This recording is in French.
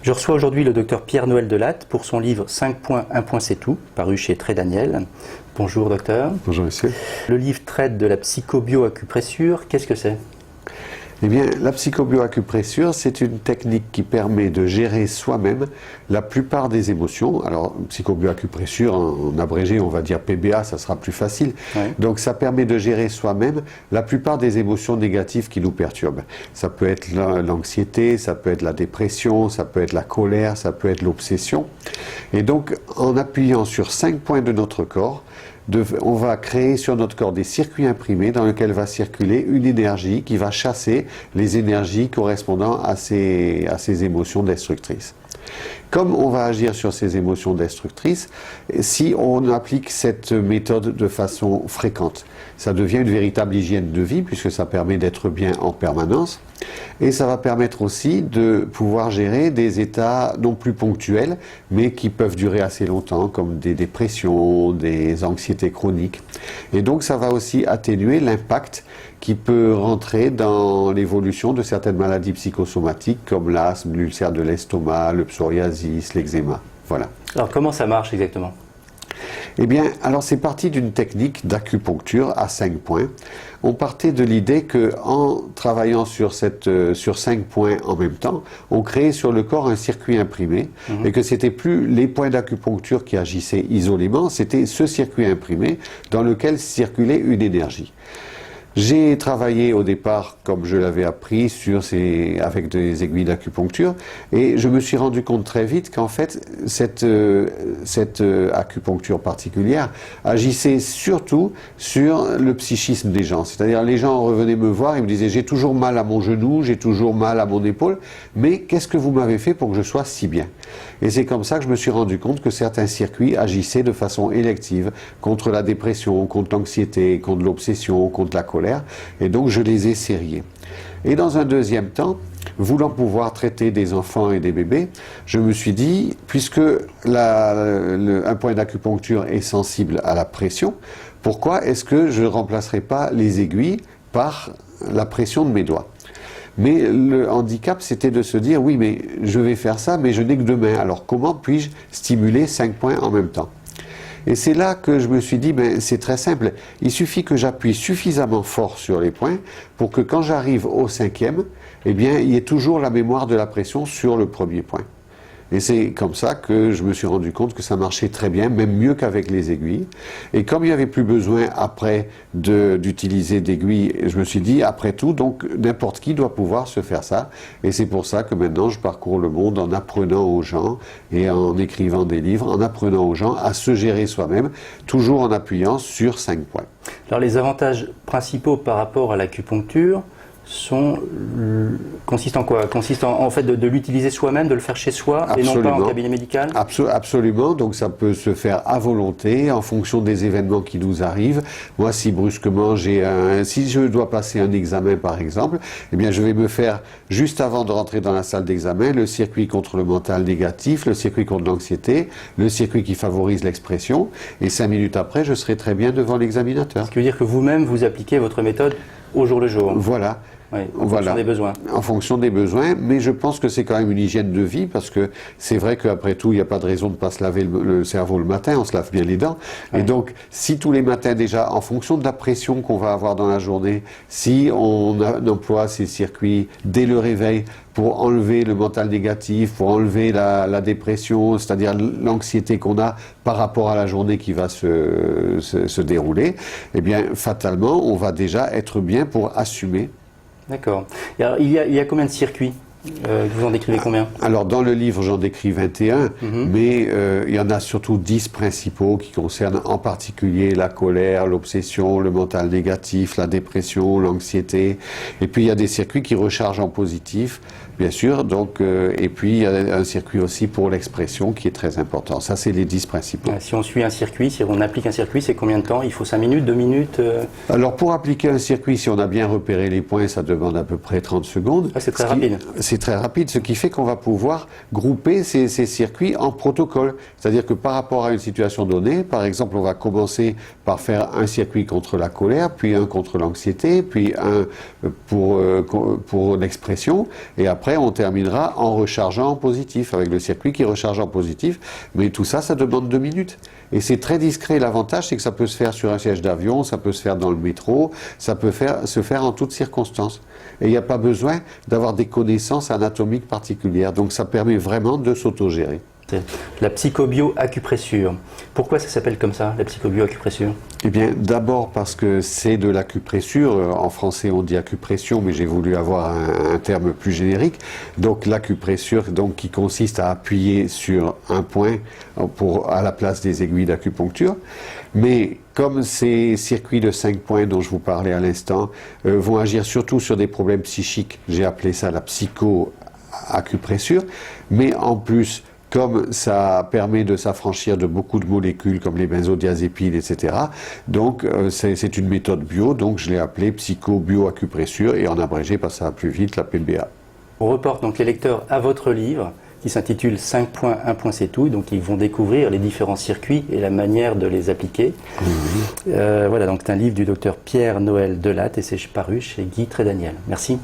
Je reçois aujourd'hui le docteur Pierre-Noël Delatte pour son livre 5 points, 1 point c'est tout, paru chez Trédaniel. Bonjour docteur. Bonjour monsieur. Le livre traite de la psychobioacupressure. Qu'est-ce que c'est ? Eh bien, la psychobioacupressure, c'est une technique qui permet de gérer soi-même la plupart des émotions. Alors, psychobioacupressure, en abrégé, on va dire PBA, ça sera plus facile. Ouais. Donc, ça permet de gérer soi-même la plupart des émotions négatives qui nous perturbent. Ça peut être l'anxiété, ça peut être la dépression, ça peut être la colère, ça peut être l'obsession. Et donc, en appuyant sur 5 points de notre corps, on va créer sur notre corps des circuits imprimés dans lesquels va circuler une énergie qui va chasser les énergies correspondant à ces émotions destructrices. Comme on va agir sur ces émotions destructrices, si on applique cette méthode de façon fréquente, ça devient une véritable hygiène de vie puisque ça permet d'être bien en permanence et ça va permettre aussi de pouvoir gérer des états non plus ponctuels mais qui peuvent durer assez longtemps comme des dépressions, des anxiétés chroniques et donc ça va aussi atténuer l'impact qui peut rentrer dans l'évolution de certaines maladies psychosomatiques comme l'asthme, l'ulcère de l'estomac, le psoriasis, l'eczéma. Voilà. Alors comment ça marche exactement ? Eh bien, alors c'est parti d'une technique d'acupuncture à 5 points. On partait de l'idée qu'en travaillant sur 5 points en même temps, on créait sur le corps un circuit imprimé et que c'était plus les points d'acupuncture qui agissaient isolément, c'était ce circuit imprimé dans lequel circulait une énergie. J'ai travaillé au départ, comme je l'avais appris, avec des aiguilles d'acupuncture et je me suis rendu compte très vite qu'en fait, cette acupuncture particulière agissait surtout sur le psychisme des gens. C'est-à-dire les gens revenaient me voir et me disaient « j'ai toujours mal à mon genou, j'ai toujours mal à mon épaule, mais qu'est-ce que vous m'avez fait pour que je sois si bien ?» Et c'est comme ça que je me suis rendu compte que certains circuits agissaient de façon élective contre la dépression, contre l'anxiété, contre l'obsession, contre la colère. Et donc je les ai sériés. Et dans un deuxième temps, voulant pouvoir traiter des enfants et des bébés, je me suis dit, puisque un point d'acupuncture est sensible à la pression, pourquoi est-ce que je ne remplacerai pas les aiguilles par la pression de mes doigts ? Mais le handicap, c'était de se dire, oui, mais je vais faire ça, mais je n'ai que 2 mains. Alors comment puis-je stimuler 5 points en même temps ? Et c'est là que je me suis dit, ben, c'est très simple, il suffit que j'appuie suffisamment fort sur les points pour que quand j'arrive au 5e, eh bien, il y ait toujours la mémoire de la pression sur le premier point. Et c'est comme ça que je me suis rendu compte que ça marchait très bien, même mieux qu'avec les aiguilles. Et comme il n'y avait plus besoin après d'utiliser d'aiguilles, je me suis dit, après tout, donc n'importe qui doit pouvoir se faire ça. Et c'est pour ça que maintenant je parcours le monde en apprenant aux gens et en écrivant des livres, en apprenant aux gens à se gérer soi-même, toujours en appuyant sur 5 points. Alors les avantages principaux par rapport à l'acupuncture consistent en quoi ? Consiste en fait de l'utiliser soi-même, de le faire chez soi Absolument. Et non pas en cabinet médical ? Absolument, donc ça peut se faire à volonté en fonction des événements qui nous arrivent. Moi, si brusquement si je dois passer un examen par exemple, eh bien je vais me faire juste avant de rentrer dans la salle d'examen le circuit contre le mental négatif, le circuit contre l'anxiété, le circuit qui favorise l'expression et 5 minutes après je serai très bien devant l'examinateur. Ce qui veut dire que vous-même vous appliquez votre méthode au jour le jour. Voilà. Oui, en fonction des besoins. En fonction des besoins, mais je pense que c'est quand même une hygiène de vie parce que c'est vrai qu'après tout, il n'y a pas de raison de ne pas se laver le cerveau le matin, on se lave bien les dents. Oui. Et donc, si tous les matins déjà, en fonction de la pression qu'on va avoir dans la journée, si on emploie ces circuits dès le réveil pour enlever le mental négatif, pour enlever la dépression, c'est-à-dire l'anxiété qu'on a par rapport à la journée qui va se dérouler, eh bien, fatalement, on va déjà être bien pour assumer. D'accord. Alors, il y a combien de circuits ? Vous en décrivez combien ? Alors dans le livre j'en décris 21, mais il y en a surtout 10 principaux qui concernent en particulier la colère, l'obsession, le mental négatif, la dépression, l'anxiété. Et puis il y a des circuits qui rechargent en positif, bien sûr, donc, et puis il y a un circuit aussi pour l'expression qui est très important. Ça c'est les 10 principaux. Si on suit un circuit, si on applique un circuit, c'est combien de temps ? Il faut 5 minutes, 2 minutes Alors pour appliquer un circuit, si on a bien repéré les points, ça demande à peu près 30 secondes. Ah, c'est très rapide. C'est très rapide, ce qui fait qu'on va pouvoir grouper ces circuits en protocoles. C'est-à-dire que par rapport à une situation donnée, par exemple, on va commencer par faire un circuit contre la colère, puis un contre l'anxiété, puis un pour l'expression, et après après, on terminera en rechargeant en positif, avec le circuit qui recharge en positif. Mais tout ça, ça demande 2 minutes. Et c'est très discret. L'avantage, c'est que ça peut se faire sur un siège d'avion, ça peut se faire dans le métro, ça peut se faire en toutes circonstances. Et il n'y a pas besoin d'avoir des connaissances anatomiques particulières. Donc ça permet vraiment de s'autogérer. La psychobio-acupressure. Pourquoi ça s'appelle comme ça, la psychobio-acupressure? Eh bien, d'abord parce que c'est de l'acupressure. En français, on dit acupression, mais j'ai voulu avoir un terme plus générique. Donc, l'acupressure, donc, qui consiste à appuyer sur un point à la place des aiguilles d'acupuncture. Mais comme ces circuits de 5 points dont je vous parlais à l'instant vont agir surtout sur des problèmes psychiques, j'ai appelé ça la psycho-acupressure. Mais en plus, comme ça permet de s'affranchir de beaucoup de molécules comme les benzodiazépines, etc. Donc c'est une méthode bio, donc je l'ai appelée psycho-bio-acupressure et en abrégé parce que ça va plus vite, la PBA. On reporte donc les lecteurs à votre livre qui s'intitule 5 points, 1 point c'est tout. Donc ils vont découvrir les différents circuits et la manière de les appliquer. Voilà, donc c'est un livre du docteur Pierre-Noël Delatte et c'est paru chez Guy Trédaniel. Merci.